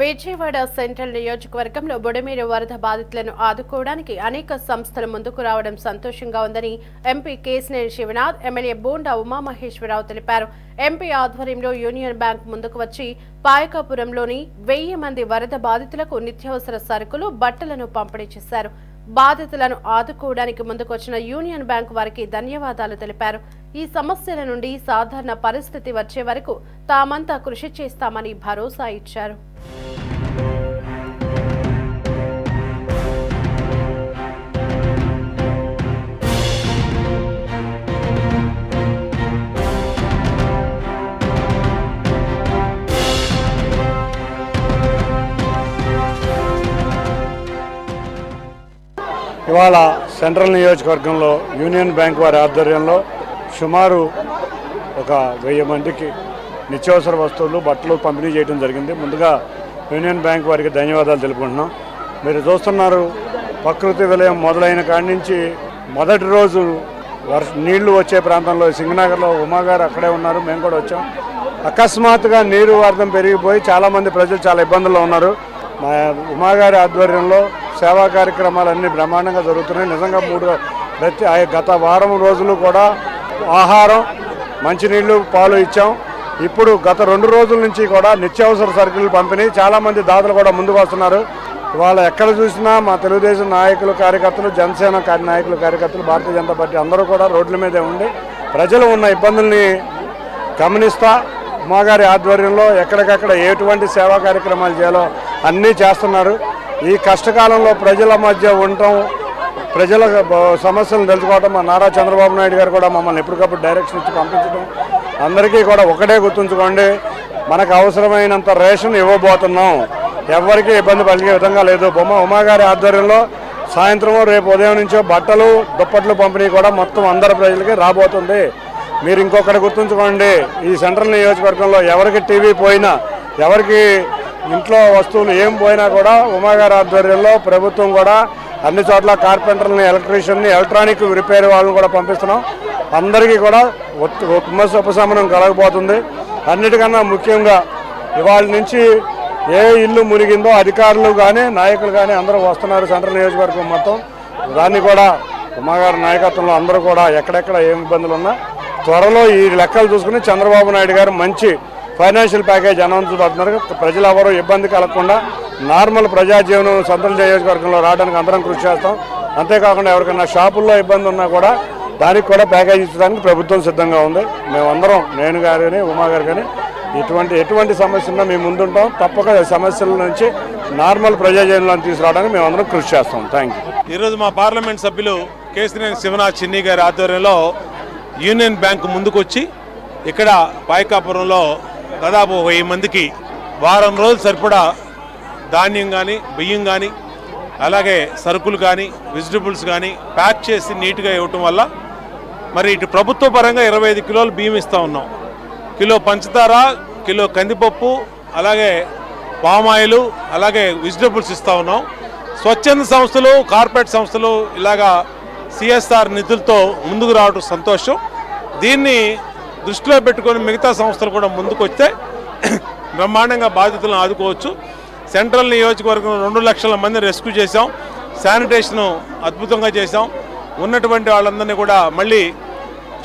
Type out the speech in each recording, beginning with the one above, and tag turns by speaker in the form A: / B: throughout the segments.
A: Vijayawada central నియోజకవర్గంలో బుడమేరు వరద బాధితులను ఆదుకోవడానికి అనేక సంస్థలు ముందుకు రావడం సంతోషంగా ఉందని ఎంపీ కేసినేని శివనాథ్, ఎమ్మెల్యే బోండా ఉమామహేశ్వరరావు తెలిపారు. ఎంపీ ఆధ్వర్యంలో యూనియన్ బ్యాంక్ ముందుకు వచ్చి పాయకాపురంలోని 1000 మంది వరద బాధితులకు నిత్యావసర సరుకులు, బట్టలను పంపిణీ చేశారు. బాధితులను ఆదుకోవడానికి ముందుకొచ్చిన యూనియన్ బ్యాంక్ వారికి ధన్యవాదాలు తెలిపారు. ఈ సమస్యల నుండి సాధారణ పరిస్థితి వచ్చే వరకు తామంతా కృషి చేస్తామని భరోసా ఇచ్చారు.
B: ఇవాళ సెంట్రల్ నియోజకవర్గంలో యూనియన్ బ్యాంక్ వారి ఆధ్వర్యంలో సుమారు ఒక 1000 మందికి నిత్యావసర వస్తువులు, బట్టలు పంపిణీ చేయడం జరిగింది. ముందుగా యూనియన్ బ్యాంక్ వారికి ధన్యవాదాలు తెలుపుకుంటున్నాం. మీరు చూస్తున్నారు, ప్రకృతి విలయం మొదలైన కాడి నుంచి మొదటి రోజు నీళ్లు వచ్చే ప్రాంతంలో సింగనగర్లో ఉమాగారు అక్కడే ఉన్నారు, మేము కూడా వచ్చాం. అకస్మాత్తుగా నీరు వరదం పెరిగిపోయి చాలామంది ప్రజలు చాలా ఇబ్బందుల్లో ఉన్నారు. మా ఉమాగారి ఆధ్వర్యంలో సేవా కార్యక్రమాలన్నీ బ్రహ్మాండంగా జరుగుతున్నాయి. నిజంగా గత వారం రోజులు కూడా ఆహారం, మంచినీళ్లు, పాలు ఇచ్చాం. ఇప్పుడు గత 2 రోజుల నుంచి కూడా నిత్యావసర సరుకులు పంపిణీ, చాలామంది దాతలు కూడా ముందుకు వస్తున్నారు. ఇవాళ ఎక్కడ చూసినా మా తెలుగుదేశం నాయకులు, కార్యకర్తలు, జనసేన నాయకులు, కార్యకర్తలు, భారతీయ జనతా పార్టీ అందరూ కూడా రోడ్ల మీదే ఉండి ప్రజలు ఉన్న ఇబ్బందుల్ని గమనిస్తా ఉమాగారి ఆధ్వర్యంలో ఎక్కడికక్కడ ఎటువంటి సేవా కార్యక్రమాలు చేయాలో అన్నీ చేస్తున్నారు. ఈ కష్టకాలంలో ప్రజల మధ్య ఉండటం, ప్రజల సమస్యలను తెలుసుకోవడం, మా నారా చంద్రబాబు నాయుడు గారు కూడా మమ్మల్ని ఎప్పటికప్పుడు డైరెక్షన్ ఇచ్చి పంపించడం. అందరికీ కూడా ఒకటే గుర్తుంచుకోండి, మనకు అవసరమైనంత రేషన్ ఇవ్వబోతున్నాం, ఎవరికి ఇబ్బంది కలిగే విధంగా లేదు. ఉమాగారి ఆధ్వర్యంలో సాయంత్రం రేపు ఉదయం నుంచో బట్టలు, దుప్పట్లు పంపిణీ కూడా మొత్తం అందరి ప్రజలకి రాబోతుంది. మీరు ఇంకొకటి గుర్తుంచుకోండి, ఈ సెంట్రల్ నియోజకవర్గంలో ఎవరికి టీవీ పోయినా, ఎవరికి ఇంట్లో వస్తువులు ఏం పోయినా కూడా ఉమాగారి ఆధ్వర్యంలో ప్రభుత్వం కూడా అన్ని చోట్ల కార్పెంటర్ని, ఎలక్ట్రీషియన్ని, ఎలక్ట్రానిక్ రిపేర్ వాళ్ళని కూడా పంపిస్తున్నాం. అందరికీ కూడా ఉపశమనం కలగబోతుంది. అన్నిటికన్నా ముఖ్యంగా ఇవాళ నుంచి ఏ ఇల్లు మునిగిందో అధికారులు కానీ, నాయకులు కానీ అందరూ వస్తున్నారు సెంట్రల్ నియోజకవర్గం మొత్తం. దాన్ని కూడా ఉమాగారి నాయకత్వంలో అందరూ కూడా ఎక్కడెక్కడ ఏం ఇబ్బందులు ఉన్నా త్వరలో ఈ లెక్కలు చూసుకుని చంద్రబాబు నాయుడు గారు మంచి ఫైనాన్షియల్ ప్యాకేజ్ అనౌన్స్ పడుతున్నారు. ప్రజలు ఎవరూ ఇబ్బంది కలగకుండా నార్మల్ ప్రజాజీవనం సెంట్రల్ నియోజకవర్గంలో రావడానికి అందరం కృషి చేస్తాం. అంతేకాకుండా ఎవరికైనా షాపుల్లో ఇబ్బంది ఉన్నా కూడా దానికి కూడా ప్యాకేజ్ ఇచ్చడానికి ప్రభుత్వం సిద్ధంగా ఉంది. మేమందరం, నేను కానీ, ఉమా గారు కానీ, ఎటువంటి సమస్య ఉన్నా మేము ముందుంటాం. తప్పక సమస్యల నుంచి నార్మల్ ప్రజాజీవనంలో తీసుకురావడానికి మేమందరం కృషి చేస్తాం. Thank you.
C: ఈరోజు మా పార్లమెంట్ సభ్యులు కేసినేని శివనాథ్ చిన్ని గారి ఆధ్వర్యంలో యూనియన్ బ్యాంక్ ముందుకొచ్చి ఇక్కడ పాయకాపురంలో దాదాపు 1000 మందికి వారం రోజులు సరిపడా ధాన్యం కానీ, బియ్యం కానీ, అలాగే సరుకులు కానీ, వెజిటబుల్స్ కానీ ప్యాక్ చేసి నీట్గా ఇవ్వటం వల్ల మరి ఇటు ప్రభుత్వ పరంగా 25 కిలోలు బియ్యం ఇస్తూ ఉన్నాం, కిలో పంచదార, కిలో కందిపప్పు, అలాగే పామాయిలు, అలాగే వెజిటబుల్స్ ఇస్తూ ఉన్నాం. స్వచ్ఛంద సంస్థలు, కార్పొరేట్ సంస్థలు ఇలాగా సిఎస్ఆర్ నిధులతో ముందుకు రావడం సంతోషం. దీన్ని దృష్టిలో పెట్టుకొని మిగతా సంస్థలు కూడా ముందుకు వస్తే బ్రహ్మాండంగా బాధితులను ఆదుకోవచ్చు. సెంట్రల్ నియోజకవర్గం 2 లక్షల మంది రెస్క్యూ చేశాం. శానిటేషన్ అద్భుతంగా చేశాం. ఉన్నటువంటి వాళ్ళందరినీ కూడా మళ్ళీ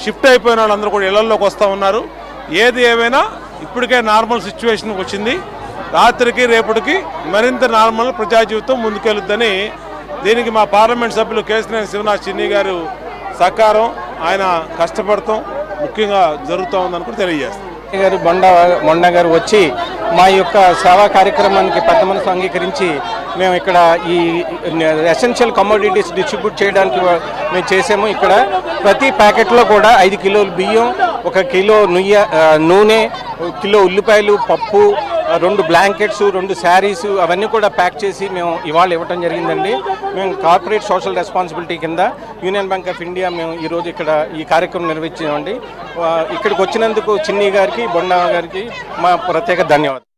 C: షిఫ్ట్ అయిపోయిన వాళ్ళందరూ కూడా ఇళ్లలోకి వస్తూ ఉన్నారు. ఏది ఏమైనా ఇప్పటికే నార్మల్ సిచ్యువేషన్కి వచ్చింది. రాత్రికి రేపటికి మరింత నార్మల్ ప్రజా జీవితం ముందుకెళ్తుందని దీనికి మా పార్లమెంట్ సభ్యులు కేసినేని శివనాథ్ చిన్ని గారు సహకారం, ఆయన కష్టపడతాం ముఖ్యంగా జరుగుతూ ఉందని కూడా తెలియజేస్తాం.
D: బొండా గారు వచ్చి మా యొక్క సేవా కార్యక్రమానికి పెద్ద మనసు అంగీకరించి మేము ఇక్కడ ఈ ఎసెన్షియల్ కమోడిటీస్ డిస్ట్రిబ్యూట్ చేయడానికి మేము చేసాము. ఇక్కడ ప్రతి ప్యాకెట్లో కూడా 5 కిలోలు బియ్యం, 1 కిలో నూనె, 1 కిలో ఉల్లిపాయలు, పప్పు, 2 బ్లాంకెట్స్, 2 శారీస్ అవన్నీ కూడా ప్యాక్ చేసి మేము ఇవాళ ఇవ్వటం జరిగిందండి. మేము కార్పొరేట్ సోషల్ రెస్పాన్సిబిలిటీ కింద యూనియన్ బ్యాంక్ ఆఫ్ ఇండియా మేము ఈరోజు ఇక్కడ ఈ కార్యక్రమం నిర్వహించామండి. ఇక్కడికి వచ్చినందుకు చిన్ని గారికి, బొండా గారికి మా ప్రత్యేక ధన్యవాదాలు.